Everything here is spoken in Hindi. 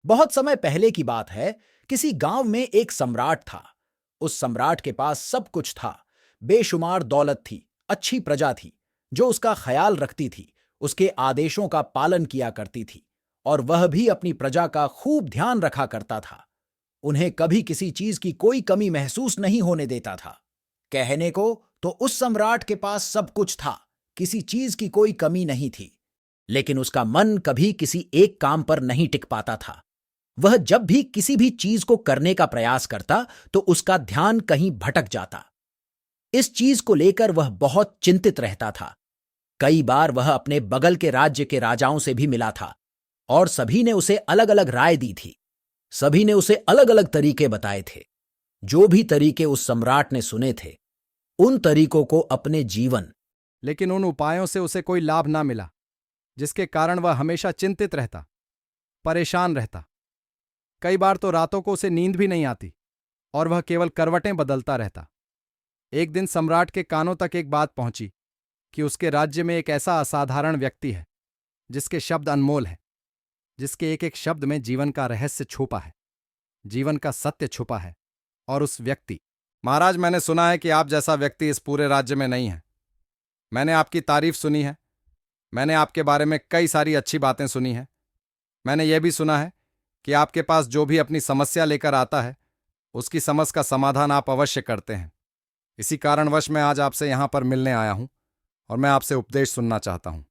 बहुत समय पहले की बात है। किसी गांव में एक सम्राट था। उस सम्राट के पास सब कुछ था। बेशुमार दौलत थी, अच्छी प्रजा थी जो उसका ख्याल रखती थी, उसके आदेशों का पालन किया करती थी, और वह भी अपनी प्रजा का खूब ध्यान रखा करता था। उन्हें कभी किसी चीज की कोई कमी महसूस नहीं होने देता था। कहने को तो उस सम्राट के पास सब कुछ था, किसी चीज की कोई कमी नहीं थी। लेकिन उसका मन कभी किसी एक काम पर नहीं टिक पाता था। वह जब भी किसी भी चीज को करने का प्रयास करता तो उसका ध्यान कहीं भटक जाता। इस चीज को लेकर वह बहुत चिंतित रहता था। कई बार वह अपने बगल के राज्य के राजाओं से भी मिला था, और सभी ने उसे अलग अलग राय दी थी। सभी ने उसे अलग अलग तरीके बताए थे। जो भी तरीके उस सम्राट ने सुने थे, उन तरीकों को अपने जीवन लेकिन उन उपायों से उसे कोई लाभ ना मिला, जिसके कारण वह हमेशा चिंतित रहता, परेशान रहता। कई बार तो रातों को उसे नींद भी नहीं आती और वह केवल करवटें बदलता रहता। एक दिन सम्राट के कानों तक एक बात पहुंची कि उसके राज्य में एक ऐसा असाधारण व्यक्ति है जिसके शब्द अनमोल हैं, जिसके एक एक शब्द में जीवन का रहस्य छुपा है, जीवन का सत्य छुपा है। और उस व्यक्ति, महाराज, मैंने सुना है कि आप जैसा व्यक्ति इस पूरे राज्य में नहीं है। मैंने आपकी तारीफ सुनी है। मैंने आपके बारे में कई सारी अच्छी बातें सुनी हैं। मैंने यह भी सुना है कि आपके पास जो भी अपनी समस्या लेकर आता है, उसकी समस्या का समाधान आप अवश्य करते हैं। इसी कारणवश मैं आज आपसे यहाँ पर मिलने आया हूँ और मैं आपसे उपदेश सुनना चाहता हूँ।